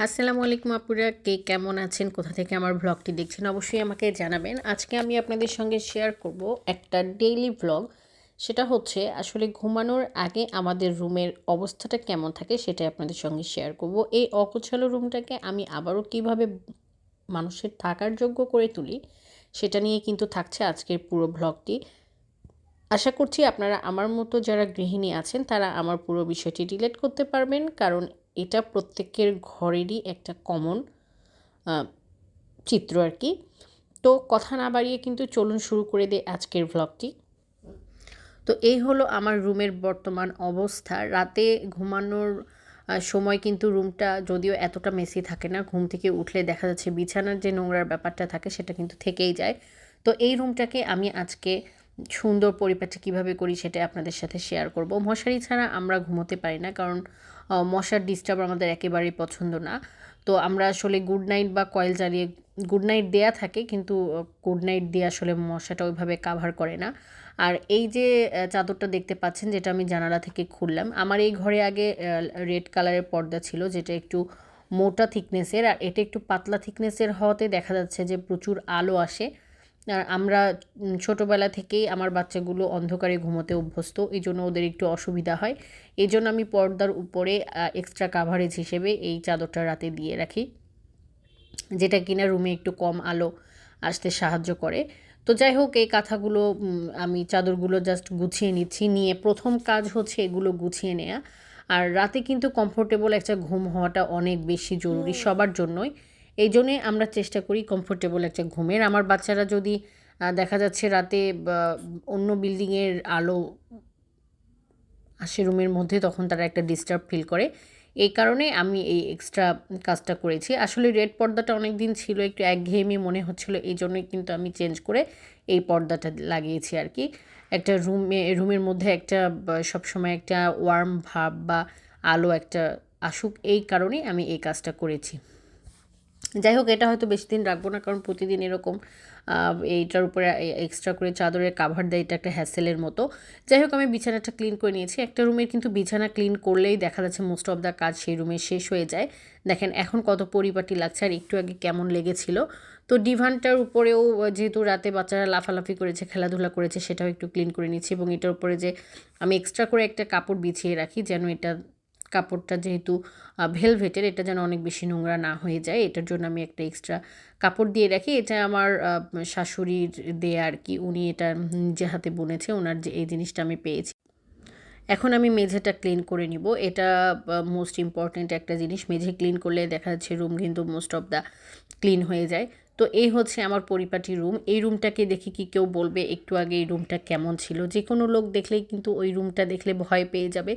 আসসালামু আলাইকুম আপুরা, কে কেমন আছেন, কোথা থেকে আমার ব্লগটি দেখছেন অবশ্যই আমাকে জানাবেন। আজকে আমি আপনাদের সঙ্গে শেয়ার করব একটা ডেইলি ব্লগ। সেটা হচ্ছে আসলে ঘুমানোর আগে আমাদের রুমের অবস্থাটা কেমন থাকে সেটাই আপনাদের সঙ্গে শেয়ার করব। এই অগোছালো রুমটাকে আমি আবারও কিভাবে মানুষের থাকার যোগ্য করে তুলি সেটা নিয়ে কিন্তু থাকছে আজকের পুরো ব্লগটি। আশা করছি আপনারা আমার মতো যারা গৃহিণী আছেন তারা আমার পুরো বিষয়টি রিলেট করতে পারবেন, কারণ এটা প্রত্যেকের ঘরেরই একটা কমন চিত্র আর কি। তো কথা না বাড়িয়ে কিন্তু চলুন শুরু করে দিই আজকের ভ্লগটি। তো এই হলো আমার রুমের বর্তমান অবস্থা। রাতে ঘুমানোর সময় কিন্তু রুমটা যদিও এতটা মেসি থাকে না, ঘুম থেকে উঠলে দেখা যাচ্ছে বিছানার যে নোংরার ব্যাপারটা থাকে সেটা কিন্তু থেকেই যায়। তো এই রুমটাকে আমি আজকে সুন্দর পরিপাটি কীভাবে করি সেটা আপনাদের সাথে শেয়ার করব। মশারি ছাড়া আমরা ঘুমোতে পারি না, কারণ মশার ডিস্টার্ব আমাদের একেবারেই পছন্দ না। তো আমরা আসলে গুড নাইট বা কয়েল জ্বালিয়ে গুড নাইট দেয়া থাকে, কিন্তু গুড নাইট দিয়ে আসলে মশাটা ওইভাবে কাভার করে না। আর এই যে চাদরটা দেখতে পাচ্ছেন যেটা আমি জানালা থেকে খুললাম, আমার এই ঘরে আগে রেড কালারের পর্দা ছিল যেটা একটু মোটা থিকনেসের, আর এটা একটু পাতলা থিকনেসের হওয়াতে দেখা যাচ্ছে যে প্রচুর আলো আসে। আর আমরা ছোটোবেলা থেকেই আমার বাচ্চাগুলো অন্ধকারে ঘুমোতে অভ্যস্ত, এই জন্য ওদের একটু অসুবিধা হয়। এই জন্য আমি পর্দার উপরে এক্সট্রা কাভারেজ হিসেবে এই চাদরটা রাতে দিয়ে রাখি, যেটা কিনা রুমে একটু কম আলো আসতে সাহায্য করে। তো যাই হোক, এই কাঁথাগুলো আমি চাদরগুলো জাস্ট গুছিয়ে নিচ্ছি। নিয়ে প্রথম কাজ হচ্ছে এগুলো গুছিয়ে নেওয়া। আর রাতে কিন্তু কমফোর্টেবল একটা ঘুম হওয়াটা অনেক বেশি জরুরি সবার জন্যই। এই জন্যে আমরা চেষ্টা করি কমফোর্টেবল একটা ঘুমের। আমার বাচ্চারা যদি দেখা যাচ্ছে রাতে অন্য বিল্ডিংয়ের আলো আসে রুমের মধ্যে, তখন তারা একটা ডিস্টার্ব ফিল করে। এই কারণে আমি এই এক্সট্রা কাজটা করেছি। আসলে রেড পর্দাটা অনেক দিন ছিল, একটু একঘেয়েমি মনে হচ্ছিলো, এই জন্যই কিন্তু আমি চেঞ্জ করে এই পর্দাটা লাগিয়েছি আর কি। একটা রুমের মধ্যে একটা সবসময় একটা ওয়ার্ম ভাব বা আলো একটা আসুক, এই কারণেই আমি এই কাজটা করেছি। যাই হোক, এটা হয়তো বেশি দিন রাখবো না, কারণ প্রতিদিন এরকম এইটার উপরে এক্সট্রা করে চাদরের কাভার দেয়, এটা একটা হ্যাসেলের মতো। যাই হোক, আমি বিছানাটা ক্লিন করে নিয়েছি। একটা রুমের কিন্তু বিছানা ক্লিন করলেই দেখা যাচ্ছে মোস্ট অফ দ্য কাজ সেই রুমে শেষ হয়ে যায়। দেখেন এখন কত পরিপাটি লাগছে, আর একটু আগে কেমন লেগেছিল। তো ডিভানটার উপরেও যেহেতু রাতে বাচ্চারা লাফালাফি করেছে, খেলাধুলা করেছে, সেটাও একটু ক্লিন করে নিচ্ছি। এবং এটার উপরে যে আমি এক্সট্রা করে একটা কাপড় বিছিয়ে রাখি, যেন এটা কাপড়টা যেহেতু ভেলভেটের, এটা যেন অনেক বেশি নোংরা না হয়ে যায়, এটার জন্য আমি একটা এক্সট্রা কাপড় দিয়ে রাখি। এটা আমার শাশুড়ির দেয়া আর কি, উনি এটা নিজে হাতে বুনেছে, ওনার যে এই জিনিসটা আমি পেয়েছি। এখন আমি মেঝেটা ক্লিন করে নিব। এটা মোস্ট ইম্পর্ট্যান্ট একটা জিনিস। মেঝে ক্লিন করলে দেখা যাচ্ছে রুম কিন্তু মোস্ট অফ দ্য ক্লিন হয়ে যায়। তো এই হচ্ছে আমার পরিপাটি রুম। এই রুমটাকে দেখে কি কেউ বলবে একটু আগে এই রুমটা কেমন ছিল? যে কোনো লোক দেখলেই কিন্তু ওই রুমটা দেখলে ভয় পেয়ে যাবে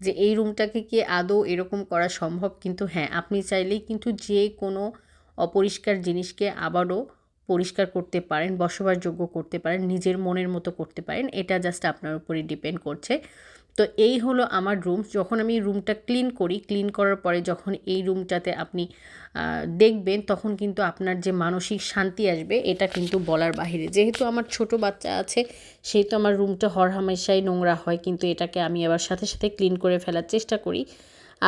যে এই রুমটাকে কি আদৌ এরকম করা সম্ভব? কিন্তু হ্যাঁ, আপনি চাইলেই কিন্তু যে কোনো অপরিষ্কার জিনিসকে আবারও পরিষ্কার করতে পারেন, বসবাসযোগ্য করতে পারেন, নিজের মনের মতো করতে পারেন। এটা জাস্ট আপনার উপরই ডিপেন্ড করছে। তো এই হলো আমার রুম। যখন আমি রুমটা ক্লিন করি, ক্লিন করার পরে যখন এই রুমটাতে আপনি দেখবেন, তখন কিন্তু আপনার যে মানসিক শান্তি আসবে এটা কিন্তু বলার বাহিরে। যেহেতু আমার ছোট বাচ্চা আছে, সেহেতু আমার রুমটা হরহামেশাই নোংরা হয়, কিন্তু এটাকে আমি আবার সাথে সাথে ক্লিন করে ফেলার চেষ্টা করি।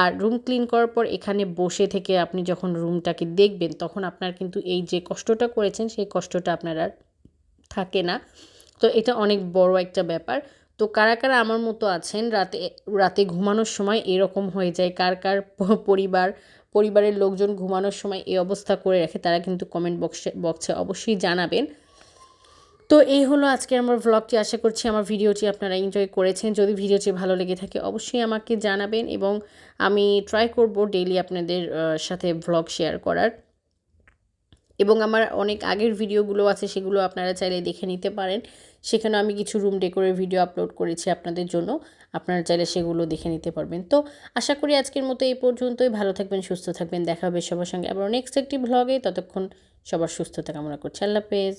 আর রুম ক্লিন করার পর এখানে বসে থেকে আপনি যখন রুমটাকে দেখবেন, তখন আপনার কিন্তু এই যে কষ্টটা করেছেন সেই কষ্টটা আপনার আর থাকে না। তো এটা অনেক বড় একটা ব্যাপার। তো কারা কারা আমার মতো আছেন, রাতে রাতে ঘুমানোর সময় এরকম হয়ে যায়, কার পরিবারের লোকজন ঘুমানোর সময় এই অবস্থা করে রাখে, তারা কিন্তু কমেন্ট বক্সে অবশ্যই জানাবেন। তো এই হলো আজকে আমার ভ্লগটি। আশা করছি আমার ভিডিওটি আপনারা এনজয় করেছেন। যদি ভিডিওটি ভালো লেগে থাকে অবশ্যই আমাকে জানাবেন, এবং আমি ট্রাই করব ডেইলি আপনাদের সাথে ভ্লগ শেয়ার করার। এবং আমার অনেক আগের ভিডিওগুলো আছে, সেগুলো আপনারা চাইলে দেখে নিতে পারেন। সেখানেও আমি কিছু রুম ডেকোরের ভিডিও আপলোড করেছি আপনাদের জন্য, আপনারা চাইলে সেগুলো দেখে নিতে পারবেন। তো আশা করি আজকের মতো এই পর্যন্তই। ভালো থাকবেন, সুস্থ থাকবেন, দেখা হবে সবার সঙ্গে আবার নেক্সট একটি ভ্লগে। ততক্ষণ সবার সুস্থতা কামনা করছি। আল্লাহ হাফেজ।